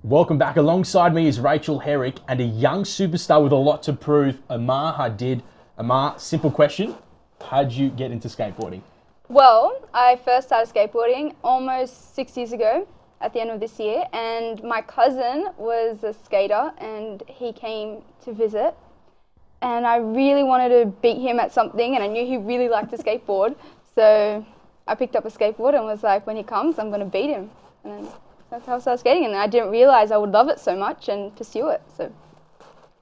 Welcome back. Alongside me is Rachel Herrick and a young superstar with a lot to prove, Amar Hadid. Amar, simple question. How'd you get into skateboarding? Well, I first started skateboarding almost 6 years ago at the end of this year, and my cousin was a skater and he came to visit, and I really wanted to beat him at something, and I knew he really liked to skateboard, so I picked up a skateboard and was like, when he comes, I'm going to beat him. And then that's how I started skating, and I didn't realise I would love it so much and pursue it.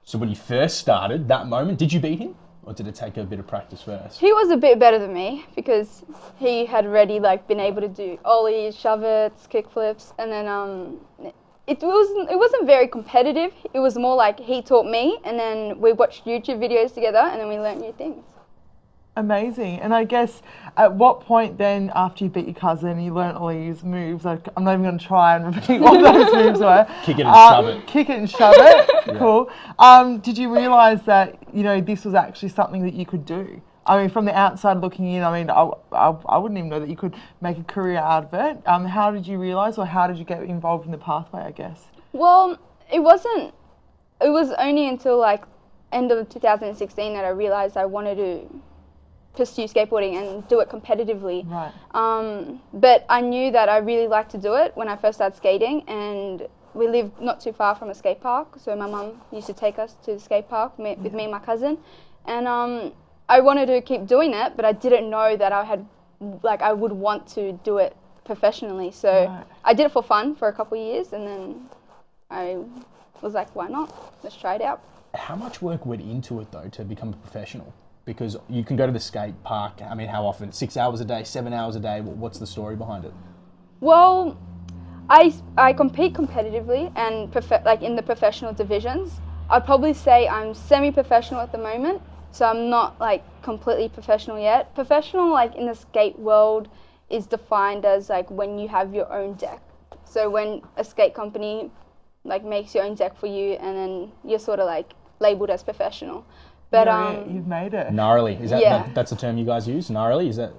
So when you first started, that moment, did you beat him? Or did it take a bit of practice first? He was a bit better than me because he had already been able to do ollies, shove-its, kickflips, and then it wasn't very competitive. It was more like he taught me, and then we watched YouTube videos together, and then we learnt new things. Amazing. And I guess at what point then, after you beat your cousin, you learnt all these moves? Like, I'm not even going to try and repeat what those moves were. Kick it and shove it. Kick it and shove it. Yeah. Cool. Did you realise that, this was actually something that you could do? I mean, from the outside looking in, I wouldn't even know that you could make a career out of it. How did you realise, or how did you get involved in the pathway, I guess? Well, it was only until end of 2016 that I realised I wanted to pursue skateboarding and do it competitively. Right. But I knew that I really liked to do it when I first started skating, and we lived not too far from a skate park, so my mum used to take us to the skate park with me and my cousin, and I wanted to keep doing it, but I didn't know that I would want to do it professionally, so right. I did it for fun for a couple of years, and then I was like, why not? Let's try it out. How much work went into it though to become a professional? Because you can go to the skate park, I mean, how often? 6 hours a day, 7 hours a day? What's the story behind it? Well, I compete competitively and in the professional divisions. I'd probably say I'm semi-professional at the moment, so I'm not completely professional yet. Professional in the skate world is defined as when you have your own deck. So when a skate company makes your own deck for you, and then you're sort of labelled as professional. But you've made it. Gnarly. Is that, yeah. That's a term you guys use? Gnarly? Is that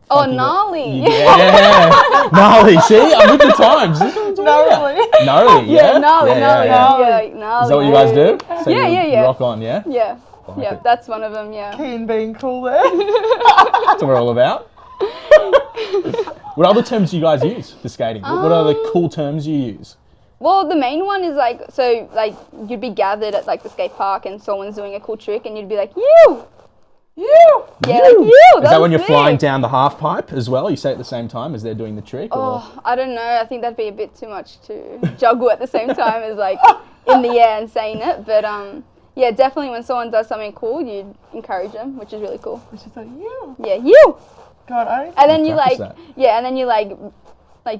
Oh, gnarly. Yeah. Gnarly. See, I'm with the times. Gnarly. Gnarly, yeah? Yeah, gnarly, gnarly. Gnarly. Gnarly. Is that what you guys do? So Yeah, you yeah. rock on, yeah? Yeah. Like Yeah, it. that's one of them, yeah. Keen being cool there. That's what we're all about. What other terms do you guys use for skating? What are the cool terms you use? Well, the main one is you'd be gathered at the skate park and someone's doing a cool trick and you'd be like, you! You! Yeah, you! Is that when you're sick. flying down the half pipe as well? You say it at the same time as they're doing the trick? Or? Oh, I don't know. I think that'd be a bit too much to juggle at the same time as in the air and saying it. But yeah, definitely when someone does something cool, you'd encourage them, which is really cool. Which is you. Yeah, you! God, And then you practice that. yeah, and then you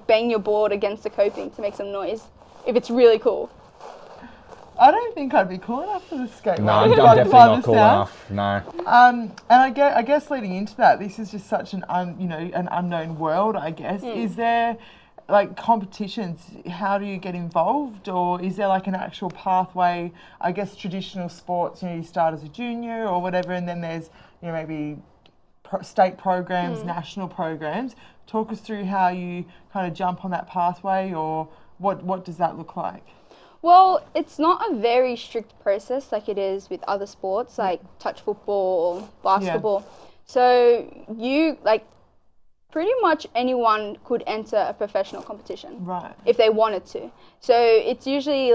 bang your board against the coping to make some noise if it's really cool. I don't think I'd be cool enough for the skate. No, I'm definitely not cool enough. No. And I guess leading into that, this is just such an an unknown world, I guess. Is there competitions? How do you get involved, or is there an actual pathway? I guess traditional sports, you start as a junior or whatever, and then there's maybe state programs, national programs. Talk us through how you kind of jump on that pathway, or what does that look like? Well, it's not a very strict process like it is with other sports like touch football, basketball. Yeah. So you pretty much anyone could enter a professional competition, right? If they wanted to. So it's usually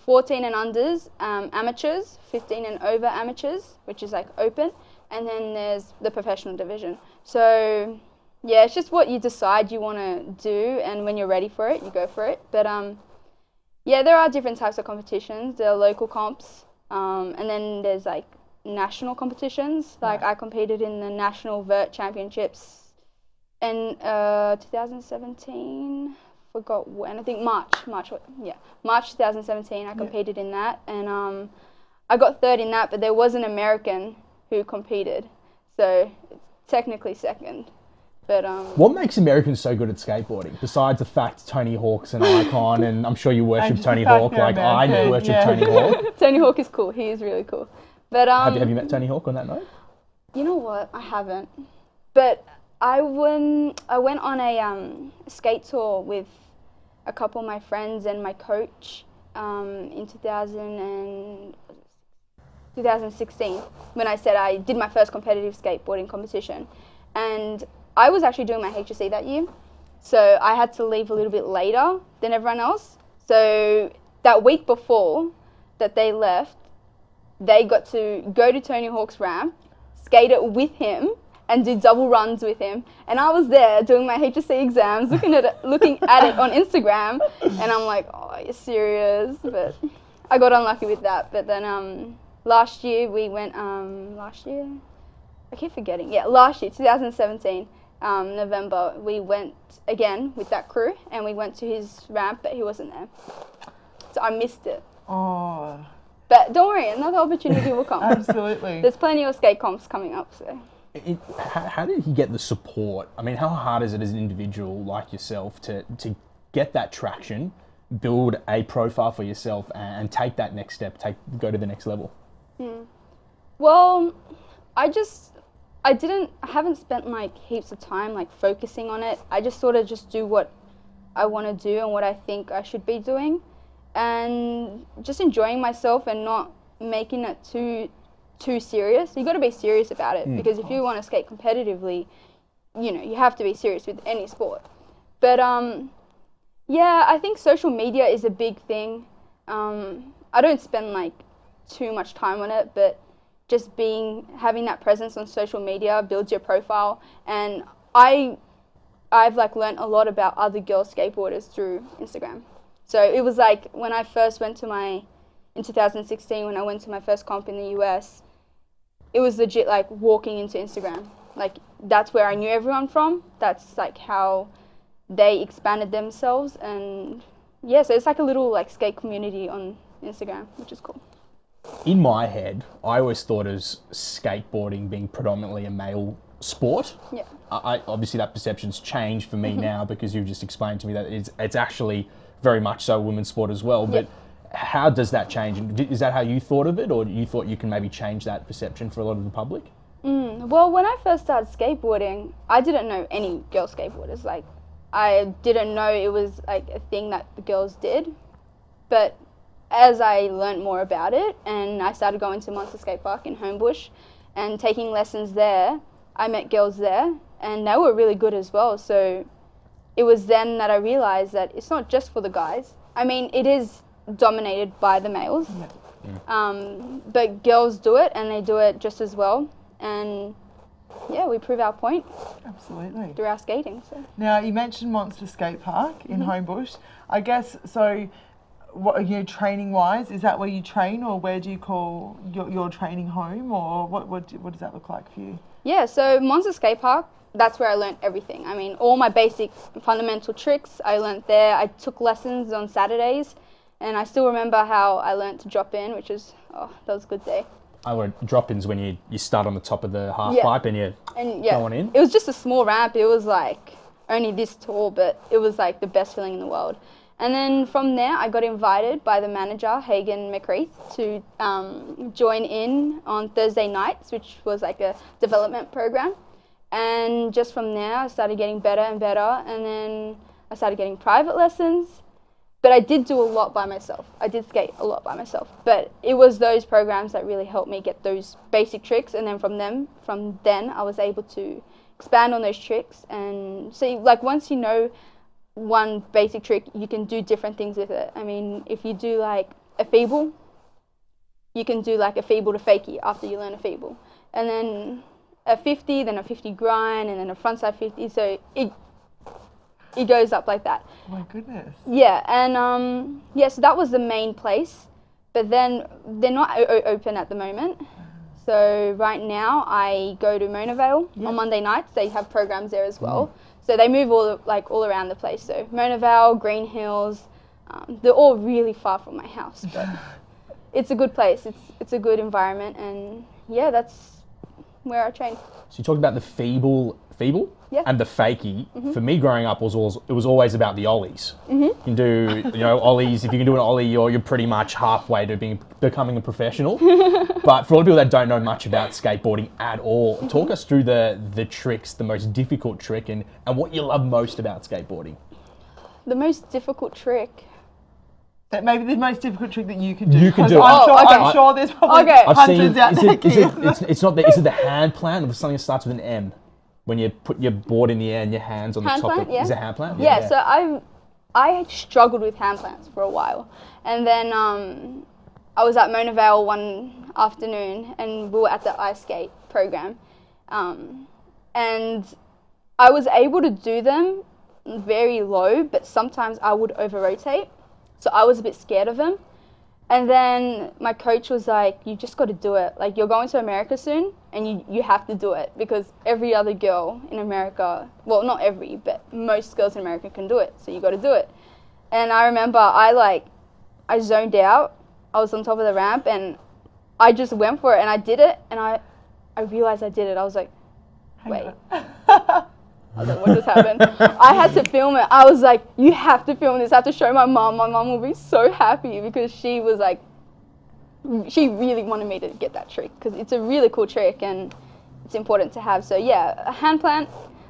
14 and unders, amateurs, 15 and over amateurs, which is open, and then there's the professional division. So yeah, it's just what you decide you want to do, and when you're ready for it, you go for it. But yeah, there are different types of competitions. There are local comps, and then there's national competitions. Right. I competed in the National Vert Championships in 2017. Forgot when. I think March 2017. I competed in that, and I got third in that. But there was an American who competed, so technically second. But what makes Americans so good at skateboarding? Besides the fact Tony Hawk's an icon, and I'm sure you worship Tony Hawk like I worship Tony Hawk. Tony Hawk is cool. He is really cool. But have you met Tony Hawk on that note? You know what? I haven't. But I went on a skate tour with a couple of my friends and my coach in 2016 when I said I did my first competitive skateboarding competition. And I was actually doing my HSC that year, so I had to leave a little bit later than everyone else. So that week before that they left, they got to go to Tony Hawk's ramp, skate it with him, and do double runs with him. And I was there doing my HSC exams, looking at it on Instagram, and I'm like, oh, you're serious? But I got unlucky with that. But then last year we went, last year, 2017, November, we went again with that crew, and we went to his ramp, but he wasn't there. So I missed it. Oh. But don't worry, another opportunity will come. Absolutely. There's plenty of skate comps coming up, so. How did he get the support? I mean, how hard is it as an individual like yourself to get that traction, build a profile for yourself, and take that next step, go to the next level? Well, I haven't spent like heaps of time like focusing on it. I just sort of just do what I want to do and what I think I should be doing, and just enjoying myself and not making it too serious. You got to be serious about it, because if you want to skate competitively, you have to be serious with any sport. But yeah, I think social media is a big thing. I don't spend like too much time on it, but just having that presence on social media builds your profile. And I've like learned a lot about other girl skateboarders through Instagram. So it was like when I first went to in 2016, when I went to my first comp in the US, it was legit like walking into Instagram. Like that's where I knew everyone from. That's like how they expanded themselves. And yeah, so it's like a little like skate community on Instagram, which is cool. In my head, I always thought of skateboarding being predominantly a male sport. Yeah. Obviously that perception's changed for me now, because you've just explained to me that it's actually very much so a women's sport as well. But how does that change? Is that how you thought of it, or you thought you can maybe change that perception for a lot of the public? Well, when I first started skateboarding, I didn't know any girl skateboarders. Like, I didn't know it was like a thing that the girls did. But as I learned more about it, and I started going to Monster Skate Park in Homebush and taking lessons there, I met girls there, and they were really good as well. So it was then that I realized that it's not just for the guys. I mean, it is dominated by the males, but girls do it, and they do it just as well. And yeah, we prove our point. Absolutely. Through our skating. So. Now, you mentioned Monster Skate Park in Homebush. I guess, so what, training wise, is that where you train, or where do you call your training home, or what does that look like for you? Yeah, so Monster Skate Park, that's where I learned everything. I mean, all my basic fundamental tricks I learned there. I took lessons on Saturdays, and I still remember how I learned to drop in, which was, that was a good day. Drop-ins when you start on the top of the half pipe and you go on in? It was just a small ramp. It was like only this tall, but it was like the best feeling in the world. And then from there, I got invited by the manager, Hagen McCreath, to join in on Thursday nights, which was like a development program. And just from there, I started getting better and better. And then I started getting private lessons. But I did do a lot by myself. I did skate a lot by myself. But it was those programs that really helped me get those basic tricks. And then from then, I was able to expand on those tricks. And so, like, once you know one basic trick, you can do different things with it. I mean, if you do like a feeble, you can do like a feeble to fakie after you learn a feeble. And then a 50, then a 50 grind, and then a frontside 50. So it goes up like that. Oh my goodness. Yeah, and so that was the main place. But then they're not open at the moment. So right now I go to Mona Vale on Monday nights. They have programs there as well. So they move all around the place. So Mona Vale, Green Hills, they're all really far from my house. But it's a good place. It's a good environment, and yeah, that's where I train. So you talked about the feeble and the fakie. For me growing up, it was always about the ollies. You can do ollies. If you can do an ollie, you're pretty much halfway to becoming a professional. But for a lot of people that don't know much about skateboarding at all, talk us through the tricks, the most difficult trick, and what you love most about skateboarding. The most difficult trick. That maybe the most difficult trick that you can do. You can do. I'm sure there's probably hundreds out there. It's not the, is it the hand plant or something that starts with an M? When you put your board in the air and your hands on hand the top plant, of is it hand plant? Yeah, so I struggled with hand plants for a while. And then I was at Mona Vale one afternoon and we were at the ice skate program. And I was able to do them very low, but sometimes I would over-rotate. So I was a bit scared of them. And then my coach was like, you just got to do it. Like, you're going to America soon and you have to do it because every other girl in America, well, not every, but most girls in America can do it. So you got to do it. And I remember I zoned out. I was on top of the ramp and I just went for it and I did it. And I realized I did it. I was like, wait. I was like, what just happened? I had to film it. I was like, you have to film this. I have to show my mom. My mom will be so happy because she was like, she really wanted me to get that trick because it's a really cool trick and it's important to have. So yeah, a hand plant,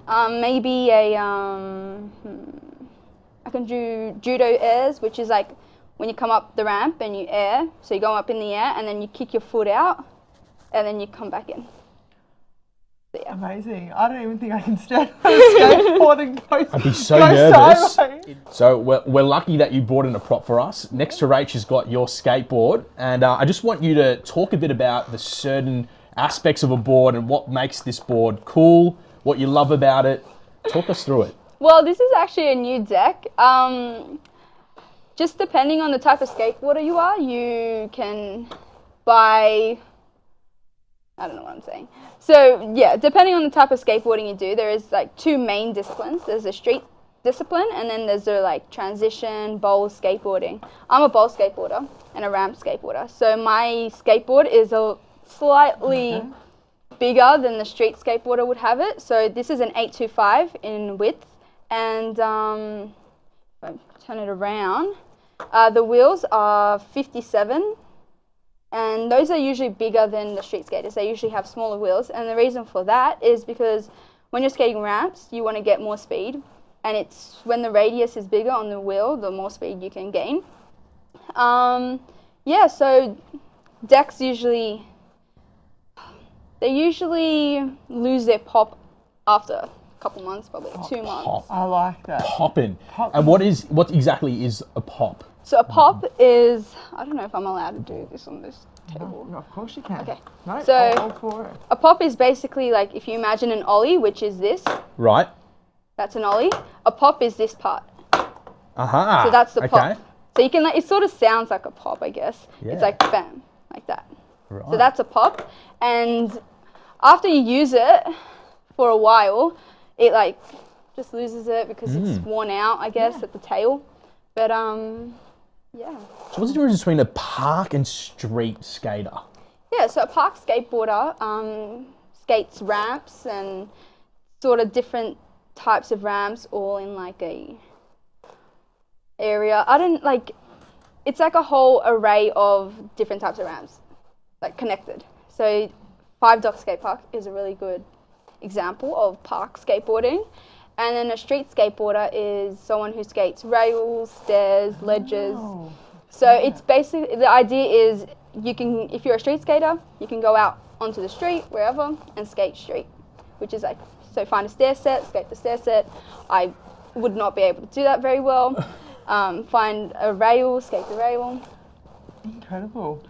maybe I can do judo airs, which is like when you come up the ramp and you air. So you go up in the air and then you kick your foot out and then you come back in. Yeah. Amazing. I don't even think I can stand on a skateboard and I'd be so nervous. So we're lucky that you brought in a prop for us. Next to Rach has got your skateboard. And I just want you to talk a bit about the certain aspects of a board and what makes this board cool, what you love about it. Talk us through it. Well, this is actually a new deck. Just depending on the type of skateboarder you are, you can buy... I don't know what I'm saying. So yeah, depending on the type of skateboarding you do, there is like two main disciplines. There's a street discipline and then there's the like transition, bowl skateboarding. I'm a bowl skateboarder and a ramp skateboarder. So my skateboard is a slightly bigger than the street skateboarder would have it. So this is an 825 in width and if I turn it around, the wheels are 57. And those are usually bigger than the street skaters. They usually have smaller wheels. And the reason for that is because when you're skating ramps, you want to get more speed. And it's when the radius is bigger on the wheel, the more speed you can gain. Yeah, so decks usually lose their pop after a couple months, probably 2 months. Pop. I like that. Popping. And what exactly is a pop? So a pop is, I don't know if I'm allowed to do this on this table. No, of course you can. Okay. No, So all for it. a pop is basically like if you imagine an ollie, which is this. Right. That's an ollie. A pop is this part. Aha. So that's the pop. Okay. So you can like, it sort of sounds like a pop, I guess. Yeah. It's like bam, like that. Right. So that's a pop. And after you use it for a while, it like just loses it because it's worn out, I guess, at the tail. But yeah. So what's the difference between a park and street skater? Yeah, so a park skateboarder skates ramps and sort of different types of ramps all in like a area. It's like a whole array of different types of ramps, like connected. So Five Dock Skate Park is a really good example of park skateboarding. And then a street skateboarder is someone who skates rails, stairs, ledges. Oh. So it's basically, the idea is you can, if you're a street skater, you can go out onto the street, wherever, and skate street, which is like, so find a stair set, skate the stair set. I would not be able to do that very well. Find a rail, skate the rail. Incredible.